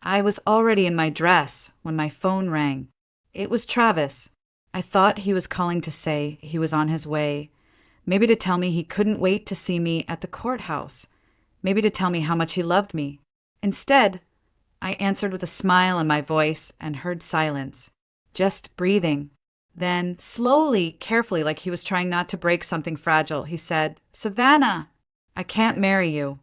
I was already in my dress when my phone rang. It was Travis. I thought he was calling to say he was on his way. Maybe to tell me he couldn't wait to see me at the courthouse. Maybe to tell me how much he loved me. Instead, I answered with a smile in my voice and heard silence. Just breathing. Then, slowly, carefully, like he was trying not to break something fragile, he said, "Savannah, I can't marry you."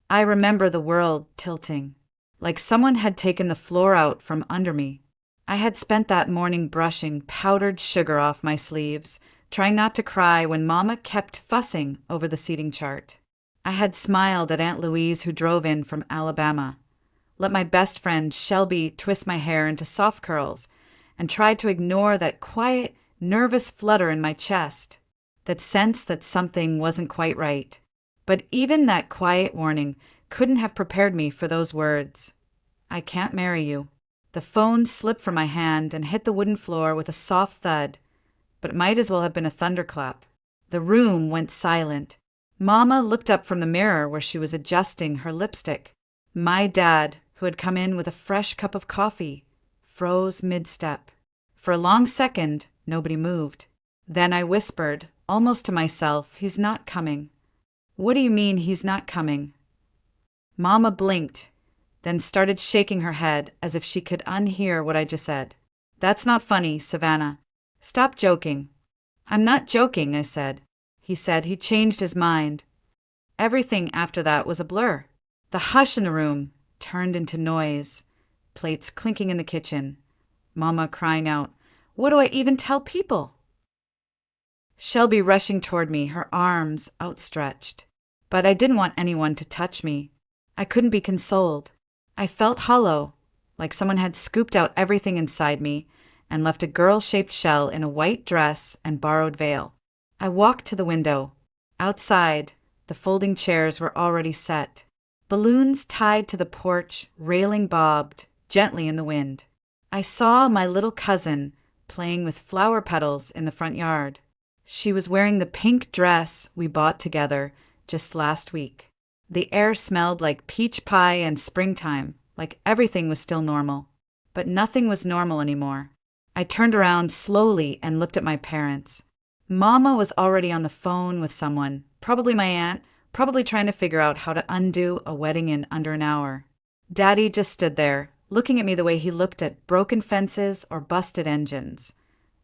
I remember the world tilting, like someone had taken the floor out from under me. I had spent that morning brushing powdered sugar off my sleeves, trying not to cry when Mama kept fussing over the seating chart. I had smiled at Aunt Louise, who drove in from Alabama, let my best friend Shelby twist my hair into soft curls, and tried to ignore that quiet, nervous flutter in my chest, that sense that something wasn't quite right. But even that quiet warning couldn't have prepared me for those words. "I can't marry you." The phone slipped from my hand and hit the wooden floor with a soft thud, but it might as well have been a thunderclap. The room went silent. Mama looked up from the mirror where she was adjusting her lipstick. My dad, who had come in with a fresh cup of coffee, froze mid-step. For a long second, nobody moved. Then I whispered, almost to myself, "He's not coming." "What do you mean he's not coming?" Mama blinked, then started shaking her head as if she could unhear what I just said. "That's not funny, Savannah. Stop joking." "I'm not joking," I said. He said he changed his mind. Everything after that was a blur. The hush in the room turned into noise, plates clinking in the kitchen, Mama crying out, "What do I even tell people?" Shelby rushing toward me, her arms outstretched. But I didn't want anyone to touch me. I couldn't be consoled. I felt hollow, like someone had scooped out everything inside me and left a girl-shaped shell in a white dress and borrowed veil. I walked to the window. Outside, the folding chairs were already set. Balloons tied to the porch, railing bobbed gently in the wind. I saw my little cousin playing with flower petals in the front yard. She was wearing the pink dress we bought together just last week. The air smelled like peach pie and springtime, like everything was still normal. But nothing was normal anymore. I turned around slowly and looked at my parents. Mama was already on the phone with someone, probably my aunt, probably trying to figure out how to undo a wedding in under an hour. Daddy just stood there, looking at me the way he looked at broken fences or busted engines,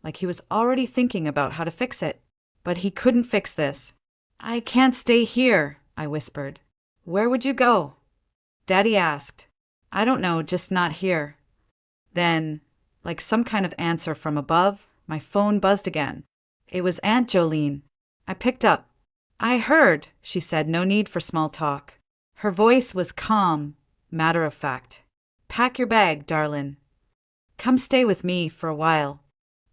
like he was already thinking about how to fix it. But he couldn't fix this. "I can't stay here," I whispered. "Where would you go?" Daddy asked. "I don't know, just not here." Then, like some kind of answer from above, my phone buzzed again. It was Aunt Jolene. I picked up. "I heard," she said, no need for small talk. Her voice was calm, matter of fact. "Pack your bag, darlin'. Come stay with me for a while."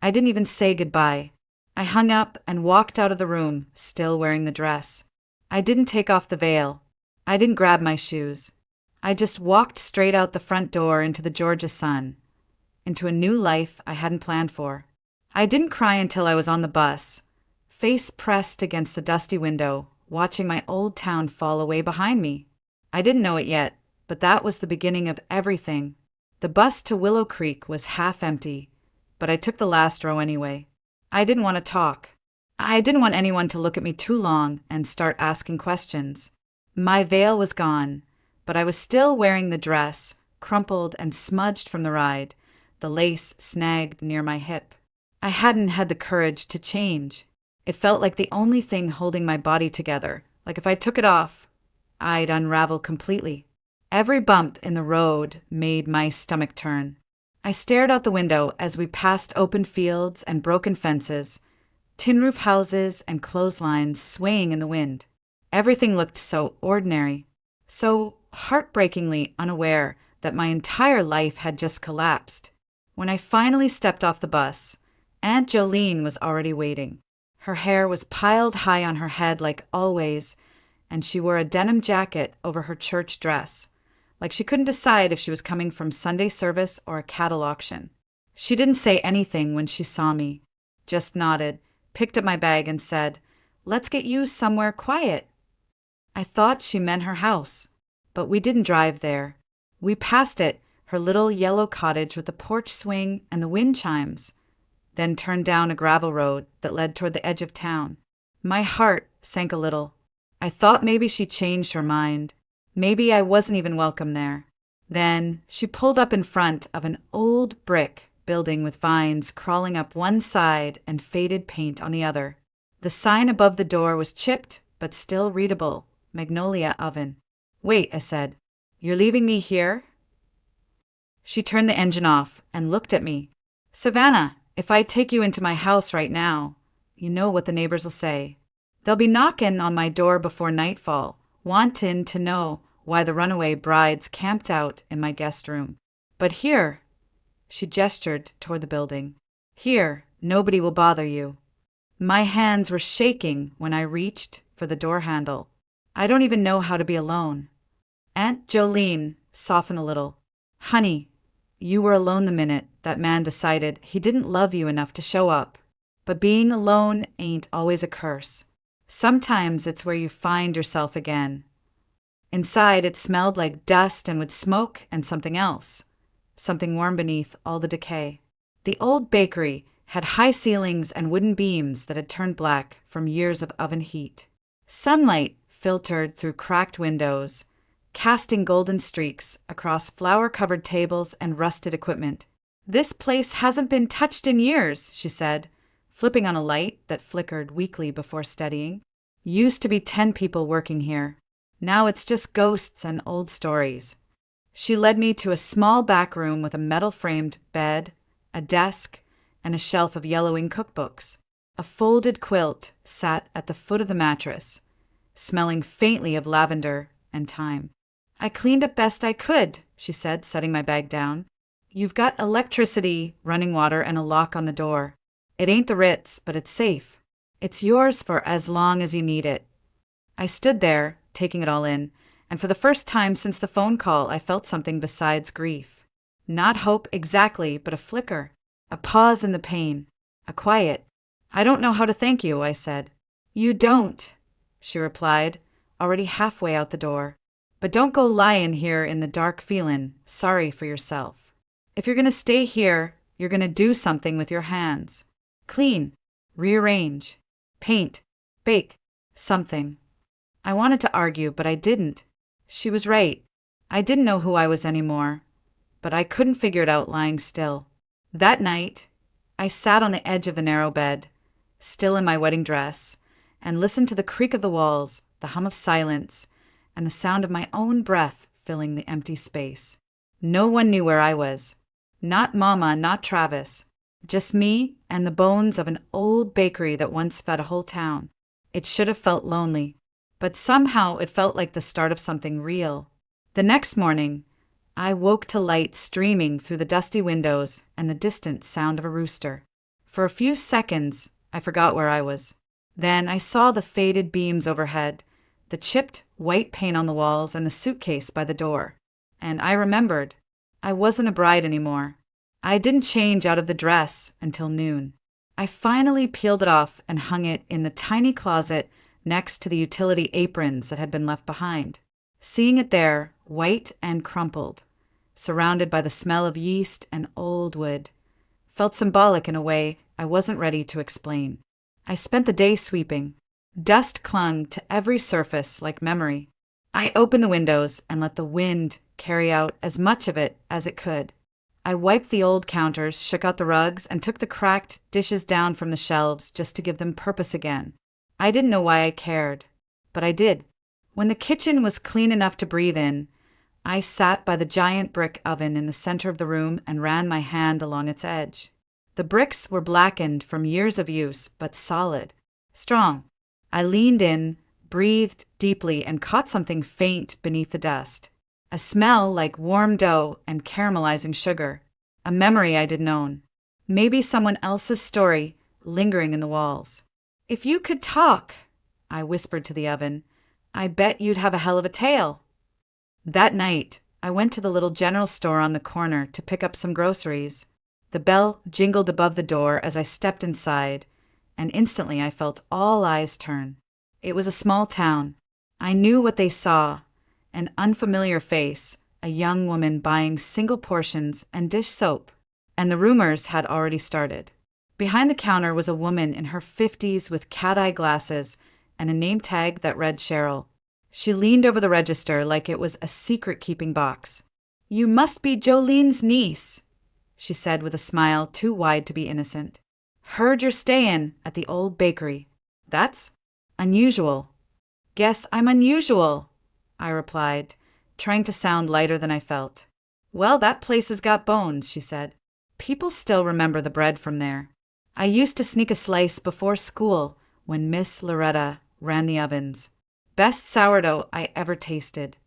I didn't even say goodbye. I hung up and walked out of the room, still wearing the dress. I didn't take off the veil. I didn't grab my shoes. I just walked straight out the front door into the Georgia sun, into a new life I hadn't planned for. I didn't cry until I was on the bus, face pressed against the dusty window, watching my old town fall away behind me. I didn't know it yet, but that was the beginning of everything. The bus to Willow Creek was half empty, but I took the last row anyway. I didn't want to talk. I didn't want anyone to look at me too long and start asking questions. My veil was gone, but I was still wearing the dress, crumpled and smudged from the ride, the lace snagged near my hip. I hadn't had the courage to change. It felt like the only thing holding my body together, like if I took it off, I'd unravel completely. Every bump in the road made my stomach turn. I stared out the window as we passed open fields and broken fences, tin roof houses and clotheslines swaying in the wind. Everything looked so ordinary, so heartbreakingly unaware that my entire life had just collapsed. When I finally stepped off the bus, Aunt Jolene was already waiting. Her hair was piled high on her head like always, and she wore a denim jacket over her church dress, like she couldn't decide if she was coming from Sunday service or a cattle auction. She didn't say anything when she saw me, just nodded, picked up my bag and said, "Let's get you somewhere quiet." I thought she meant her house, but we didn't drive there. We passed it, her little yellow cottage with the porch swing and the wind chimes, then turned down a gravel road that led toward the edge of town. My heart sank a little. I thought maybe she changed her mind. Maybe I wasn't even welcome there. Then she pulled up in front of an old brick building with vines crawling up one side and faded paint on the other. The sign above the door was chipped, but still readable, Magnolia Oven. "Wait," I said. "You're leaving me here?" She turned the engine off and looked at me. "Savannah, if I take you into my house right now, you know what the neighbors'll say. They'll be knocking on my door before nightfall, wantin' to know why the runaway bride's camped out in my guest room. But here," she gestured toward the building, "here, nobody will bother you." My hands were shaking when I reached for the door handle. I don't even know how to be alone. Aunt Jolene softened a little. "Honey, you were alone the minute that man decided he didn't love you enough to show up. But being alone ain't always a curse. Sometimes it's where you find yourself again." Inside, it smelled like dust and wood smoke and something else. Something warm beneath all the decay. The old bakery had high ceilings and wooden beams that had turned black from years of oven heat. Sunlight filtered through cracked windows, casting golden streaks across flour-covered tables and rusted equipment. "This place hasn't been touched in years," she said, flipping on a light that flickered weakly before steadying. "Used to be 10 people working here. Now it's just ghosts and old stories." She led me to a small back room with a metal-framed bed, a desk, and a shelf of yellowing cookbooks. A folded quilt sat at the foot of the mattress, smelling faintly of lavender and thyme. "I cleaned up best I could," she said, setting my bag down. "You've got electricity, running water, and a lock on the door. It ain't the Ritz, but it's safe. It's yours for as long as you need it." I stood there, taking it all in, and for the first time since the phone call, I felt something besides grief. Not hope exactly, but a flicker, a pause in the pain, a quiet. "I don't know how to thank you," I said. "You don't," she replied, already halfway out the door. "But don't go lying here in the dark feeling sorry for yourself. If you're going to stay here, you're going to do something with your hands. Clean, rearrange, paint, bake, something." I wanted to argue, but I didn't. She was right. I didn't know who I was anymore, but I couldn't figure it out lying still. That night, I sat on the edge of the narrow bed, still in my wedding dress, and listened to the creak of the walls, the hum of silence, and the sound of my own breath filling the empty space. No one knew where I was. Not Mama, not Travis. Just me and the bones of an old bakery that once fed a whole town. It should have felt lonely, but somehow it felt like the start of something real. The next morning, I woke to light streaming through the dusty windows and the distant sound of a rooster. For a few seconds, I forgot where I was. Then I saw the faded beams overhead, the chipped white paint on the walls, and the suitcase by the door. And I remembered. I wasn't a bride anymore. I didn't change out of the dress until noon. I finally peeled it off and hung it in the tiny closet next to the utility aprons that had been left behind. Seeing it there, white and crumpled, surrounded by the smell of yeast and old wood, felt symbolic in a way I wasn't ready to explain. I spent the day sweeping. Dust clung to every surface like memory. I opened the windows and let the wind carry out as much of it as it could. I wiped the old counters, shook out the rugs, and took the cracked dishes down from the shelves just to give them purpose again. I didn't know why I cared, but I did. When the kitchen was clean enough to breathe in, I sat by the giant brick oven in the center of the room and ran my hand along its edge. The bricks were blackened from years of use, but solid, strong. I leaned in, breathed deeply, and caught something faint beneath the dust. A smell like warm dough and caramelizing sugar. A memory I didn't own. Maybe someone else's story lingering in the walls. "If you could talk," I whispered to the oven, "I bet you'd have a hell of a tale." That night, I went to the little general store on the corner to pick up some groceries. The bell jingled above the door as I stepped inside, and instantly I felt all eyes turn. It was a small town. I knew what they saw, an unfamiliar face, a young woman buying single portions and dish soap, and the rumors had already started. Behind the counter was a woman in her 50s with cat-eye glasses and a name tag that read Cheryl. She leaned over the register like it was a secret-keeping box. "You must be Jolene's niece," she said with a smile too wide to be innocent. "Heard you're stayin' at the old bakery. That's unusual." "Guess I'm unusual," I replied, trying to sound lighter than I felt. "Well, that place has got bones," she said. "People still remember the bread from there. I used to sneak a slice before school when Miss Loretta ran the ovens. Best sourdough I ever tasted."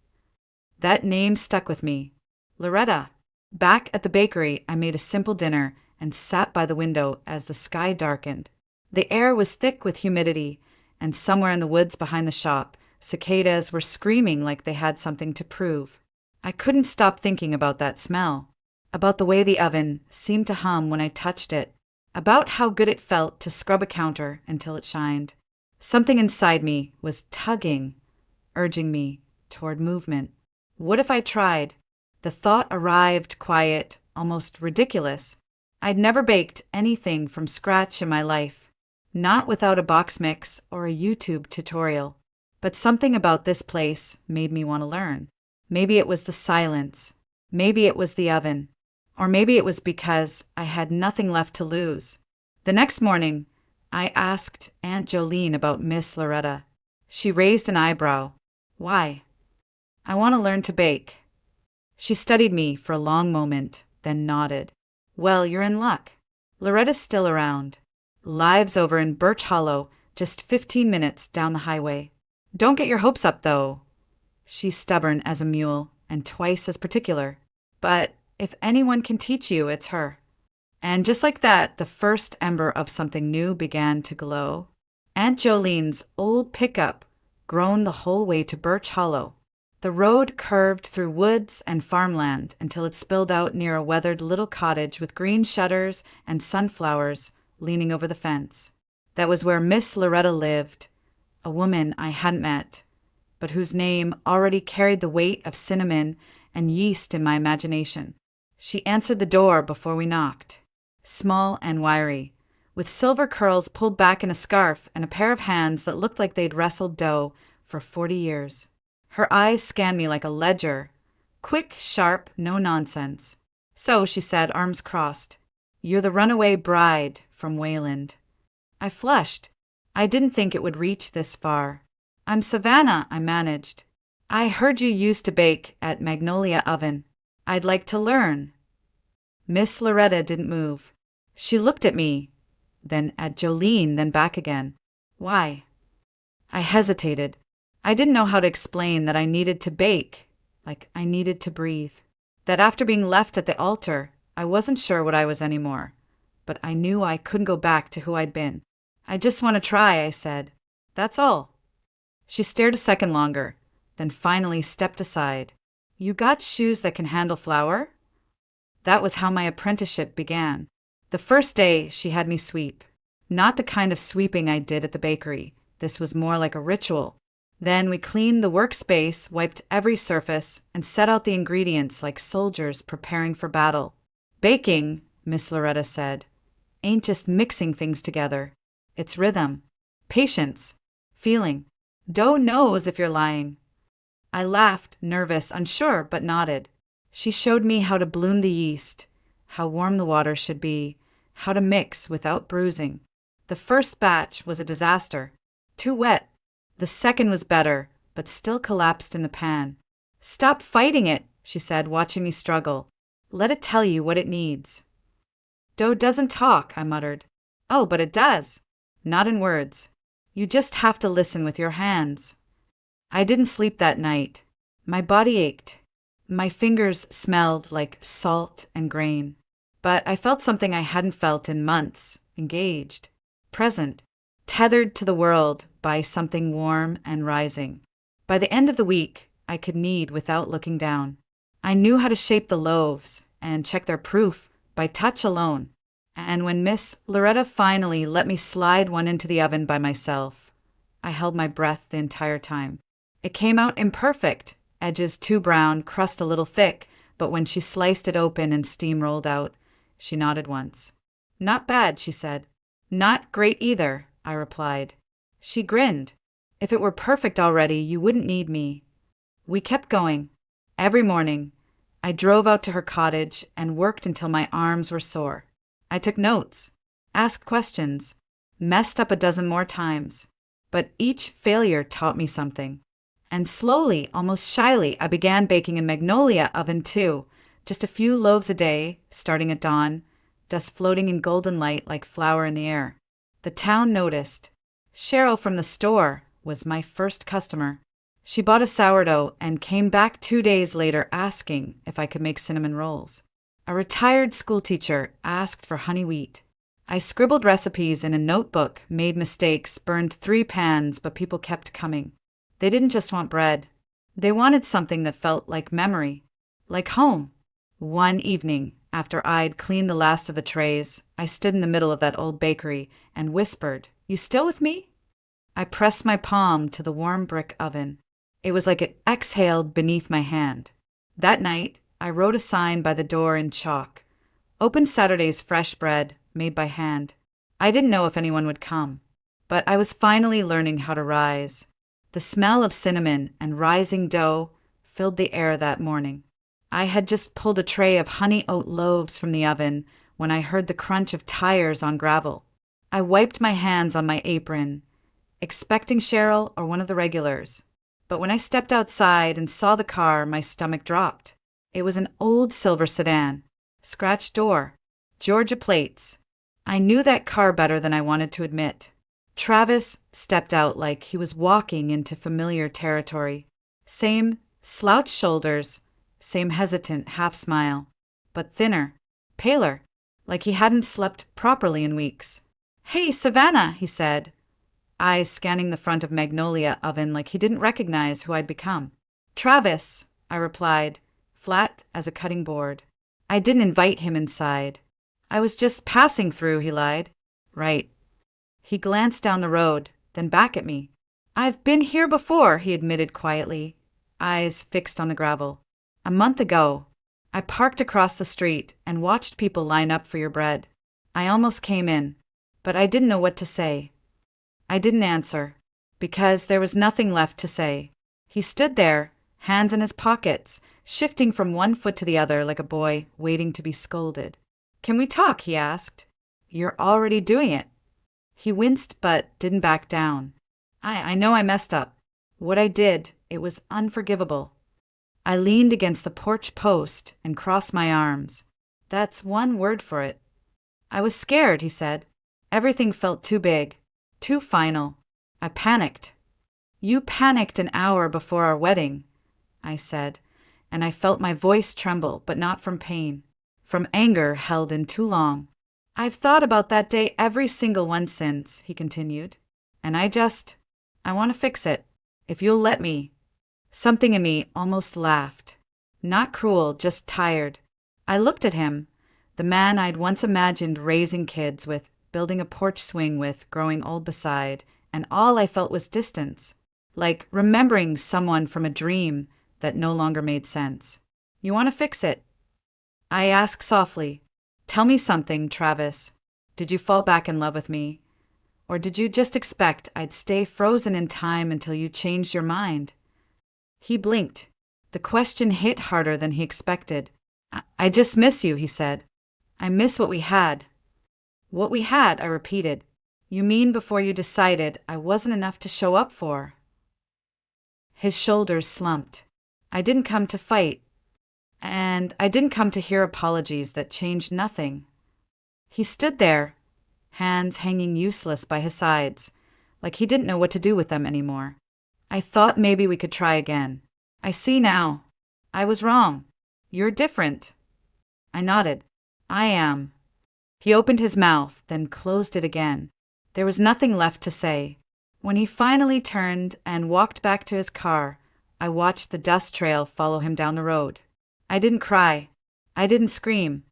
That name stuck with me. Loretta. Back at the bakery, I made a simple dinner and sat by the window as the sky darkened. The air was thick with humidity, and somewhere in the woods behind the shop, cicadas were screaming like they had something to prove. I couldn't stop thinking about that smell, about the way the oven seemed to hum when I touched it, about how good it felt to scrub a counter until it shined. Something inside me was tugging, urging me toward movement. What if I tried? The thought arrived quiet, almost ridiculous. I'd never baked anything from scratch in my life, not without a box mix or a YouTube tutorial. But something about this place made me want to learn. Maybe it was the silence. Maybe it was the oven. Or maybe it was because I had nothing left to lose. The next morning, I asked Aunt Jolene about Miss Loretta. She raised an eyebrow. "Why?" "I want to learn to bake." She studied me for a long moment, then nodded. "Well, you're in luck. Loretta's still around. Lives over in Birch Hollow, just 15 minutes down the highway. Don't get your hopes up, though. She's stubborn as a mule and twice as particular. But if anyone can teach you, it's her." And just like that, the first ember of something new began to glow. Aunt Jolene's old pickup, grown the whole way to Birch Hollow. The road curved through woods and farmland until it spilled out near a weathered little cottage with green shutters and sunflowers leaning over the fence. That was where Miss Loretta lived, a woman I hadn't met, but whose name already carried the weight of cinnamon and yeast in my imagination. She answered the door before we knocked. Small and wiry, with silver curls pulled back in a scarf and a pair of hands that looked like they'd wrestled dough for 40 years. Her eyes scanned me like a ledger. Quick, sharp, no nonsense. "So," she said, arms crossed, "you're the runaway bride from Wayland." I flushed. I didn't think it would reach this far. "I'm Savannah," I managed. "I heard you used to bake at Magnolia Oven. I'd like to learn." Miss Loretta didn't move. She looked at me, then at Jolene, then back again. "Why?" I hesitated. I didn't know how to explain that I needed to bake, like I needed to breathe. That after being left at the altar, I wasn't sure what I was anymore. But I knew I couldn't go back to who I'd been. "I just want to try," I said. "That's all." She stared a second longer, then finally stepped aside. "You got shoes that can handle flour?" That was how my apprenticeship began. The first day, she had me sweep. Not the kind of sweeping I did at the bakery. This was more like a ritual. Then we cleaned the workspace, wiped every surface, and set out the ingredients like soldiers preparing for battle. "Baking," Miss Loretta said, "ain't just mixing things together. It's rhythm, patience, feeling. Dough knows if you're lying." I laughed, nervous, unsure, but nodded. She showed me how to bloom the yeast, how warm the water should be, how to mix without bruising. The first batch was a disaster. Too wet. The second was better, but still collapsed in the pan. "Stop fighting it," she said, watching me struggle. "Let it tell you what it needs." "Dough doesn't talk," I muttered. "Oh, but it does. Not in words. You just have to listen with your hands." I didn't sleep that night. My body ached. My fingers smelled like salt and grain. But I felt something I hadn't felt in months, engaged, present, tethered to the world by something warm and rising. By the end of the week, I could knead without looking down. I knew how to shape the loaves and check their proof by touch alone. And when Miss Loretta finally let me slide one into the oven by myself, I held my breath the entire time. It came out imperfect, Edges too brown, crust a little thick, but when she sliced it open and steam rolled out, she nodded once. "Not bad," she said. "Not great either," I replied. She grinned. "If it were perfect already, you wouldn't need me." We kept going. Every morning, I drove out to her cottage and worked until my arms were sore. I took notes, asked questions, messed up a dozen more times, but each failure taught me something. And slowly, almost shyly, I began baking in Magnolia oven too, just a few loaves a day, starting at dawn, dust floating in golden light like flour in the air. The town noticed. Cheryl from the store was my first customer. She bought a sourdough and came back 2 days later asking if I could make cinnamon rolls. A retired schoolteacher asked for honey wheat. I scribbled recipes in a notebook, made mistakes, burned 3 pans, but people kept coming. They didn't just want bread. They wanted something that felt like memory, like home. One evening, after I'd cleaned the last of the trays, I stood in the middle of that old bakery and whispered, "You still with me?" I pressed my palm to the warm brick oven. It was like it exhaled beneath my hand. That night, I wrote a sign by the door in chalk. "Open Saturday's fresh bread, made by hand." I didn't know if anyone would come, but I was finally learning how to rise. The smell of cinnamon and rising dough filled the air that morning. I had just pulled a tray of honey oat loaves from the oven when I heard the crunch of tires on gravel. I wiped my hands on my apron, expecting Cheryl or one of the regulars. But when I stepped outside and saw the car, my stomach dropped. It was an old silver sedan, scratched door, Georgia plates. I knew that car better than I wanted to admit. Travis stepped out like he was walking into familiar territory. Same slouched shoulders, same hesitant half smile, but thinner, paler, like he hadn't slept properly in weeks. "Hey, Savannah," he said, eyes scanning the front of Magnolia oven like he didn't recognize who I'd become. "Travis," I replied, flat as a cutting board. I didn't invite him inside. "I was just passing through," he lied. "Right." He glanced down the road, then back at me. "I've been here before," he admitted quietly, eyes fixed on the gravel. "A month ago, I parked across the street and watched people line up for your bread. I almost came in, but I didn't know what to say." I didn't answer, because there was nothing left to say. He stood there, hands in his pockets, shifting from one foot to the other like a boy waiting to be scolded. "Can we talk?" he asked. "You're already doing it." He winced but didn't back down. I know I messed up. What I did, it was unforgivable." I leaned against the porch post and crossed my arms. "That's one word for it." "I was scared," he said. "Everything felt too big. Too final. I panicked." "You panicked an hour before our wedding," I said, and I felt my voice tremble, but not from pain, from anger held in too long. "I've thought about that day every single one since," he continued, "and I want to fix it, if you'll let me." Something in me almost laughed. Not cruel, just tired. I looked at him, the man I'd once imagined raising kids with, building a porch swing with, growing old beside, and all I felt was distance, like remembering someone from a dream that no longer made sense. "You want to fix it?" I asked softly. "Tell me something, Travis. Did you fall back in love with me? Or did you just expect I'd stay frozen in time until you changed your mind?" He blinked. The question hit harder than he expected. I just miss you," he said. "I miss what we had." "What we had," I repeated. "You mean before you decided I wasn't enough to show up for?" His shoulders slumped. I didn't come to fight, and I didn't come to hear apologies that changed nothing. He stood there, hands hanging useless by his sides, like he didn't know what to do with them anymore. I thought maybe we could try again. "I see now. I was wrong. You're different." I nodded. "I am." He opened his mouth, then closed it again. There was nothing left to say. When he finally turned and walked back to his car, I watched the dust trail follow him down the road. I didn't cry. I didn't scream.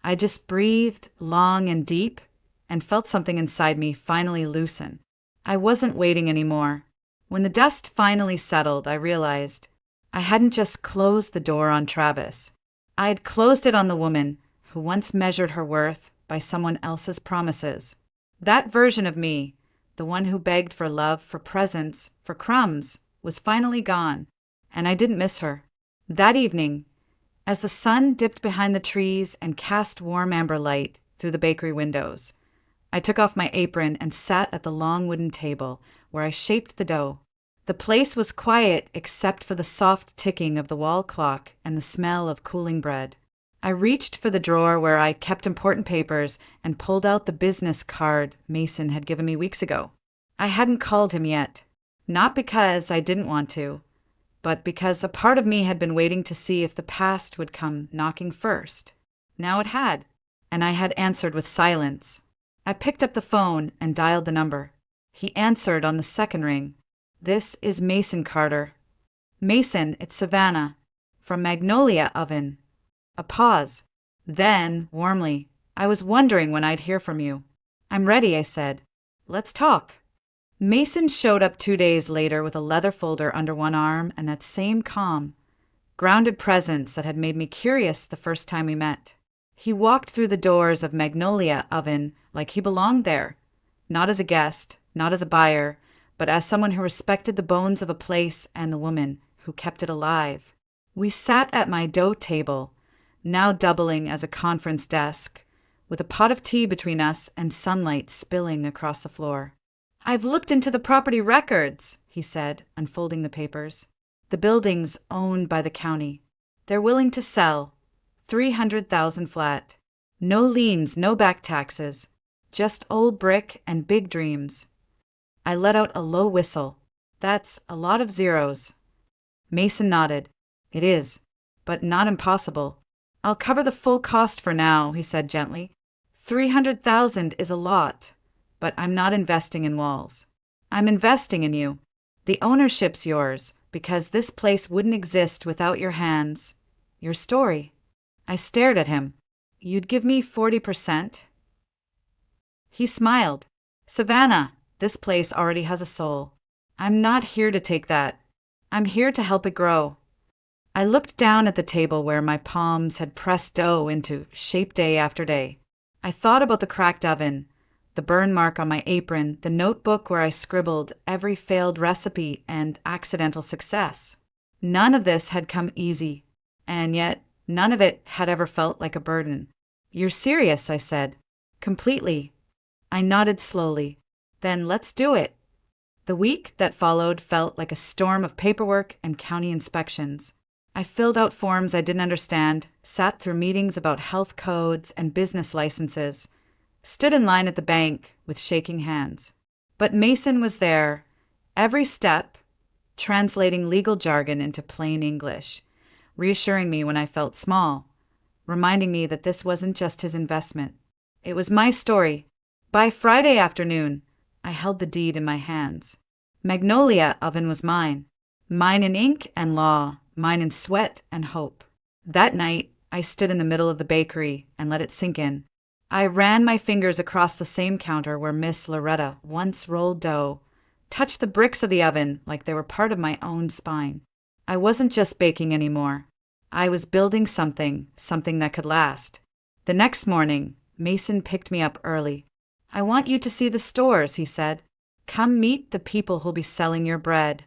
I just breathed long and deep and felt something inside me finally loosen. I wasn't waiting anymore. When the dust finally settled, I realized I hadn't just closed the door on Travis. I had closed it on the woman who once measured her worth by someone else's promises. That version of me, the one who begged for love, for presents, for crumbs, was finally gone, and I didn't miss her. That evening, as the sun dipped behind the trees and cast warm amber light through the bakery windows, I took off my apron and sat at the long wooden table where I shaped the dough. The place was quiet except for the soft ticking of the wall clock and the smell of cooling bread. I reached for the drawer where I kept important papers and pulled out the business card Mason had given me weeks ago. I hadn't called him yet, not because I didn't want to, but because a part of me had been waiting to see if the past would come knocking first. Now it had, and I had answered with silence. I picked up the phone and dialed the number. He answered on the second ring. "This is Mason Carter." "Mason, it's Savannah, from Magnolia Oven." A pause. Then, warmly, "I was wondering when I'd hear from you." "I'm ready," I said. "Let's talk." Mason showed up 2 days later with a leather folder under one arm and that same calm, grounded presence that had made me curious the first time we met. He walked through the doors of Magnolia Oven like he belonged there, not as a guest, not as a buyer, but as someone who respected the bones of a place and the woman who kept it alive. We sat at my dough table, now doubling as a conference desk, with a pot of tea between us and sunlight spilling across the floor. "I've looked into the property records," he said, unfolding the papers. "The building's owned by the county. They're willing to sell. 300,000 flat. No liens, no back taxes. Just old brick and big dreams." I let out a low whistle. "That's a lot of zeros." Mason nodded. "It is, but not impossible. I'll cover the full cost for now," he said gently. 300,000 is a lot, but I'm not investing in walls. I'm investing in you. The ownership's yours, because this place wouldn't exist without your hands, your story." I stared at him. "You'd give me 40%? He smiled. "Savannah, this place already has a soul. I'm not here to take that. I'm here to help it grow." I looked down at the table where my palms had pressed dough into shape day after day. I thought about the cracked oven, the burn mark on my apron, the notebook where I scribbled every failed recipe and accidental success. None of this had come easy, and yet none of it had ever felt like a burden. "You're serious," I said. "Completely." I nodded slowly. "Then let's do it." The week that followed felt like a storm of paperwork and county inspections. I filled out forms I didn't understand, sat through meetings about health codes and business licenses, stood in line at the bank with shaking hands. But Mason was there, every step, translating legal jargon into plain English, reassuring me when I felt small, reminding me that this wasn't just his investment. It was my story. By Friday afternoon, I held the deed in my hands. Magnolia Oven was mine. Mine in ink and law, mine in sweat and hope. That night, I stood in the middle of the bakery and let it sink in. I ran my fingers across the same counter where Miss Loretta once rolled dough, touched the bricks of the oven like they were part of my own spine. I wasn't just baking anymore. I was building something that could last. The next morning, Mason picked me up early. "I want you to see the stores," he said. "Come meet the people who'll be selling your bread."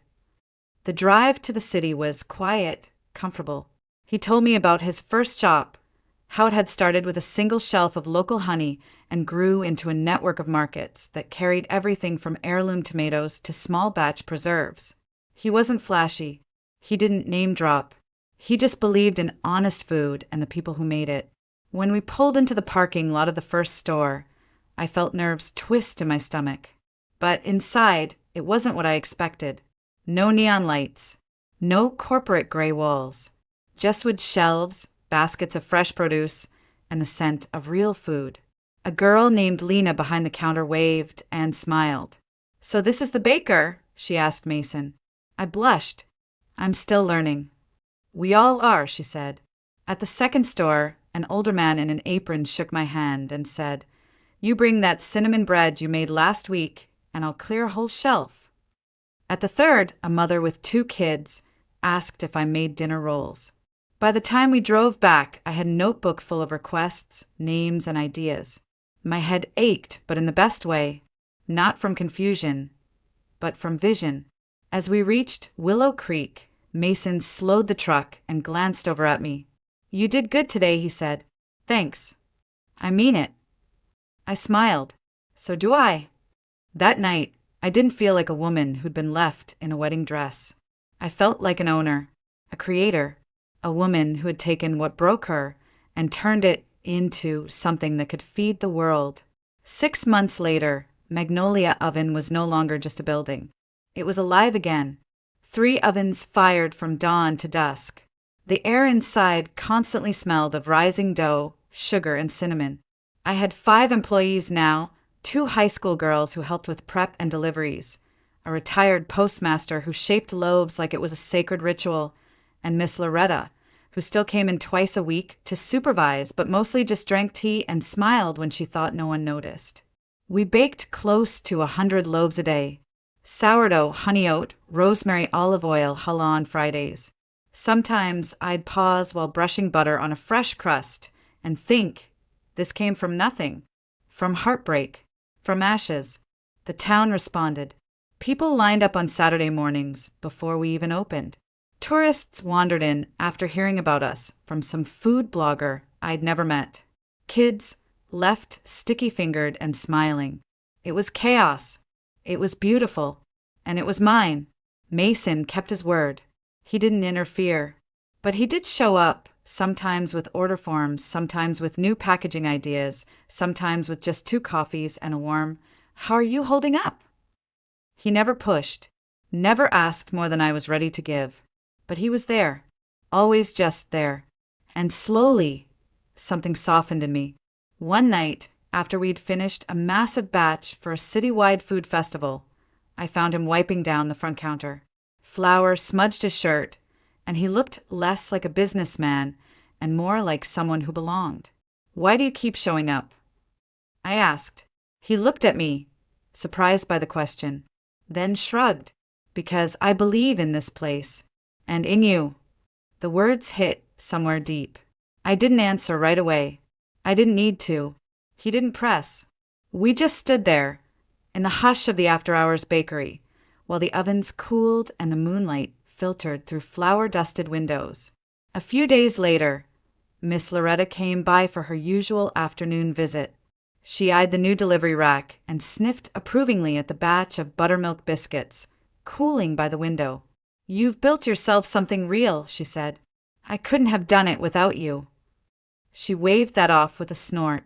The drive to the city was quiet, comfortable. He told me about his first shop, how it had started with a single shelf of local honey and grew into a network of markets that carried everything from heirloom tomatoes to small batch preserves. He wasn't flashy. He didn't name drop. He just believed in honest food and the people who made it. When we pulled into the parking lot of the first store, I felt nerves twist in my stomach. But inside, it wasn't what I expected. No neon lights, no corporate gray walls, just wood shelves, baskets of fresh produce, and the scent of real food. A girl named Lena behind the counter waved and smiled. "So this is the baker?" she asked Mason. I blushed. "I'm still learning." "We all are," she said. At the second store, an older man in an apron shook my hand and said, "You bring that cinnamon bread you made last week, and I'll clear a whole shelf." At the third, a mother with 2 kids, asked if I made dinner rolls. By the time we drove back, I had a notebook full of requests, names, and ideas. My head ached, but in the best way, not from confusion, but from vision. As we reached Willow Creek, Mason slowed the truck and glanced over at me. "You did good today," he said. "Thanks. I mean it." I smiled. "So do I." That night, I didn't feel like a woman who'd been left in a wedding dress. I felt like an owner, a creator, a woman who had taken what broke her and turned it into something that could feed the world. 6 months later, Magnolia Oven was no longer just a building. It was alive again. 3 ovens fired from dawn to dusk. The air inside constantly smelled of rising dough, sugar, and cinnamon. I had 5 employees now, 2 high school girls who helped with prep and deliveries, a retired postmaster who shaped loaves like it was a sacred ritual, and Miss Loretta, who still came in twice a week to supervise but mostly just drank tea and smiled when she thought no one noticed. We baked close to 100 loaves a day. Sourdough, honey oat, rosemary olive oil challah on Fridays. Sometimes I'd pause while brushing butter on a fresh crust and think, this came from nothing, from heartbreak, from ashes. The town responded. People lined up on Saturday mornings before we even opened. Tourists wandered in after hearing about us from some food blogger I'd never met. Kids left sticky-fingered and smiling. It was chaos. It was beautiful. And it was mine. Mason kept his word. He didn't interfere. But he did show up, sometimes with order forms, sometimes with new packaging ideas, sometimes with just 2 coffees and a warm, "How are you holding up?" He never pushed, never asked more than I was ready to give. But he was there, always just there. And slowly, something softened in me. One night, after we'd finished a massive batch for a citywide food festival, I found him wiping down the front counter. Flour smudged his shirt, and he looked less like a businessman and more like someone who belonged. "Why do you keep showing up?" I asked. He looked at me, surprised by the question, then shrugged. "Because I believe in this place. And in you." The words hit somewhere deep. I didn't answer right away. I didn't need to. He didn't press. We just stood there, in the hush of the after-hours bakery, while the ovens cooled and the moonlight filtered through flour-dusted windows. A few days later, Miss Loretta came by for her usual afternoon visit. She eyed the new delivery rack and sniffed approvingly at the batch of buttermilk biscuits, cooling by the window. "You've built yourself something real," she said. "I couldn't have done it without you." She waved that off with a snort.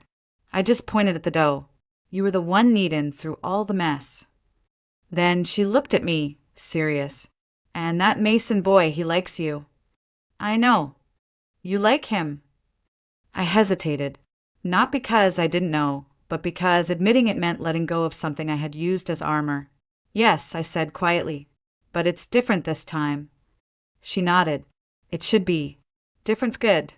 I just pointed at the dough. "You were the one needin' through all the mess." Then she looked at me, serious. "And that Mason boy, he likes you." "I know." "You like him." I hesitated, not because I didn't know, but because admitting it meant letting go of something I had used as armor. "Yes," I said quietly, "but it's different this time." She nodded. "It should be. Different's good."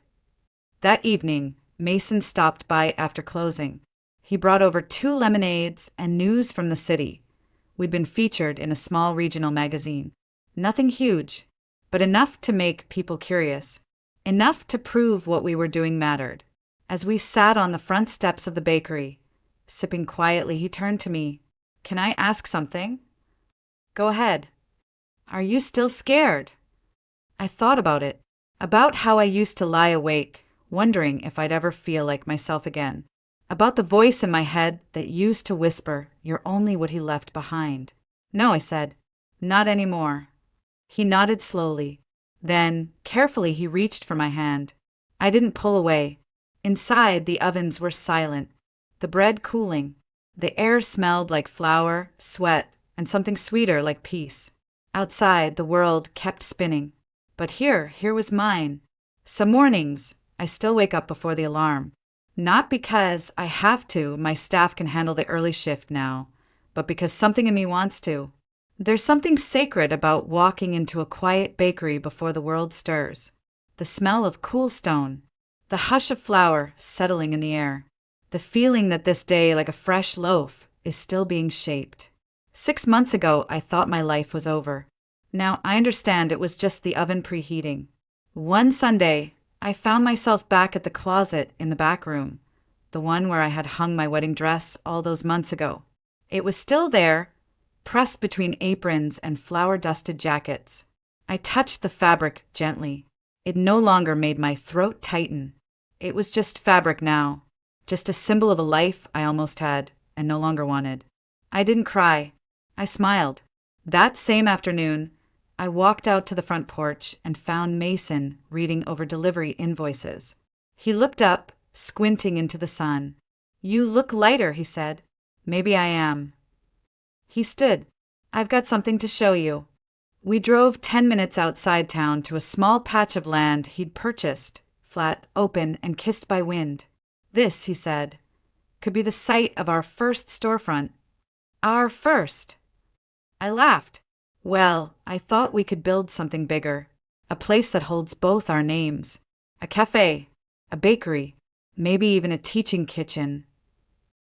That evening, Mason stopped by after closing. He brought over 2 lemonades and news from the city. We'd been featured in a small regional magazine. Nothing huge, but enough to make people curious. Enough to prove what we were doing mattered. As we sat on the front steps of the bakery, sipping quietly, he turned to me. "Can I ask something?" "Go ahead." "Are you still scared?" I thought about it, about how I used to lie awake, wondering if I'd ever feel like myself again, about the voice in my head that used to whisper, "You're only what he left behind." "No," I said, "not anymore." He nodded slowly. Then, carefully, he reached for my hand. I didn't pull away. Inside, the ovens were silent, the bread cooling. The air smelled like flour, sweat, and something sweeter like peace. Outside, the world kept spinning. But here was mine. Some mornings, I still wake up before the alarm. Not because I have to, my staff can handle the early shift now, but because something in me wants to. There's something sacred about walking into a quiet bakery before the world stirs. The smell of cool stone, the hush of flour settling in the air, the feeling that this day, like a fresh loaf, is still being shaped. 6 months ago, I thought my life was over. Now, I understand it was just the oven preheating. One Sunday, I found myself back at the closet in the back room, the one where I had hung my wedding dress all those months ago. It was still there, pressed between aprons and flour-dusted jackets. I touched the fabric gently. It no longer made my throat tighten. It was just fabric now, just a symbol of a life I almost had and no longer wanted. I didn't cry. I smiled. That same afternoon, I walked out to the front porch and found Mason reading over delivery invoices. He looked up, squinting into the sun. "You look lighter," he said. "Maybe I am." He stood. "I've got something to show you." We drove 10 minutes outside town to a small patch of land he'd purchased, flat, open, and kissed by wind. "This," he said, "could be the site of our first storefront." Our first. I laughed. "Well, I thought we could build something bigger. A place that holds both our names. A cafe, a bakery, maybe even a teaching kitchen."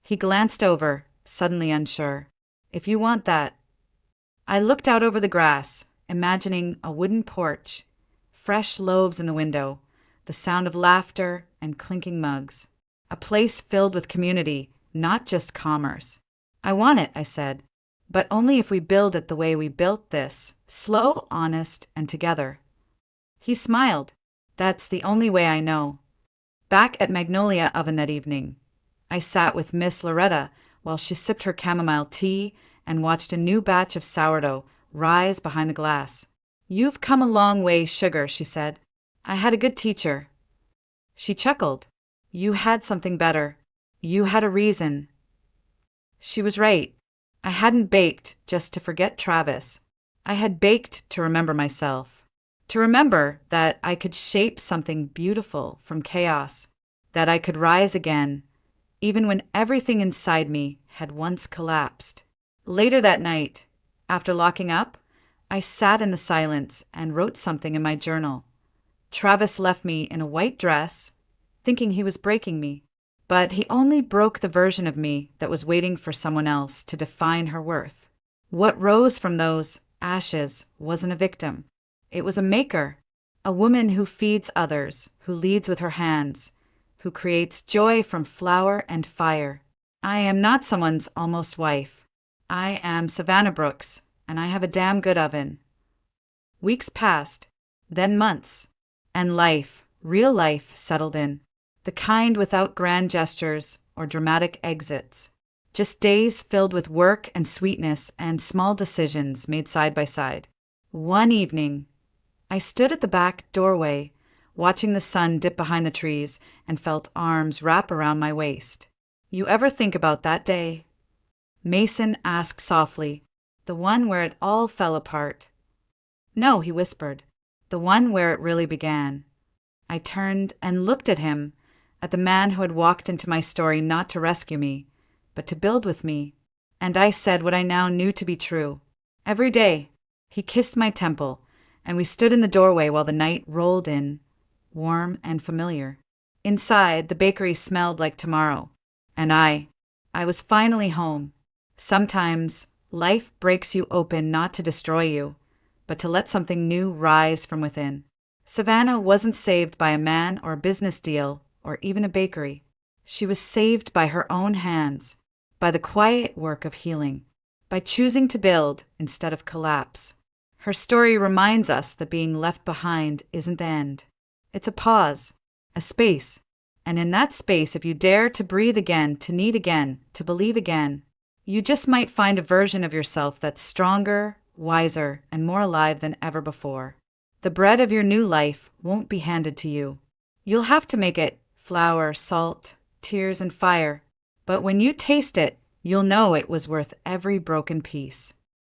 He glanced over, suddenly unsure. "If you want that." I looked out over the grass, imagining a wooden porch, fresh loaves in the window, the sound of laughter and clinking mugs. A place filled with community, not just commerce. "I want it," I said, "but only if we build it the way we built this, slow, honest, and together." He smiled. "That's the only way I know." Back at Magnolia Oven that evening, I sat with Miss Loretta while she sipped her chamomile tea and watched a new batch of sourdough rise behind the glass. "You've come a long way, sugar," she said. "I had a good teacher." She chuckled. "You had something better. You had a reason." She was right. I hadn't baked just to forget Travis. I had baked to remember myself. To remember that I could shape something beautiful from chaos, that I could rise again, even when everything inside me had once collapsed. Later that night, after locking up, I sat in the silence and wrote something in my journal. Travis left me in a white dress, thinking he was breaking me, but he only broke the version of me that was waiting for someone else to define her worth. What rose from those ashes wasn't a victim. It was a maker, a woman who feeds others, who leads with her hands, who creates joy from flour and fire. I am not someone's almost wife. I am Savannah Brooks, and I have a damn good oven. Weeks passed, then months, and life, real life, settled in. The kind without grand gestures or dramatic exits. Just days filled with work and sweetness and small decisions made side by side. One evening, I stood at the back doorway, watching the sun dip behind the trees, and felt arms wrap around my waist. "You ever think about that day?" Mason asked softly, "The one where it all fell apart?" "No," he whispered, "the one where it really began." I turned and looked at him, at the man who had walked into my story not to rescue me, but to build with me. And I said what I now knew to be true. Every day, he kissed my temple, and we stood in the doorway while the night rolled in, warm and familiar. Inside, the bakery smelled like tomorrow, and I was finally home. Sometimes, life breaks you open not to destroy you, but to let something new rise from within. Savannah wasn't saved by a man or a business deal or even a bakery. She was saved by her own hands, by the quiet work of healing, by choosing to build instead of collapse. Her story reminds us that being left behind isn't the end. It's a pause, a space, and in that space, if you dare to breathe again, to need again, to believe again, you just might find a version of yourself that's stronger, wiser, and more alive than ever before. The bread of your new life won't be handed to you. You'll have to make it: flour, salt, tears, and fire. But when you taste it, you'll know it was worth every broken piece.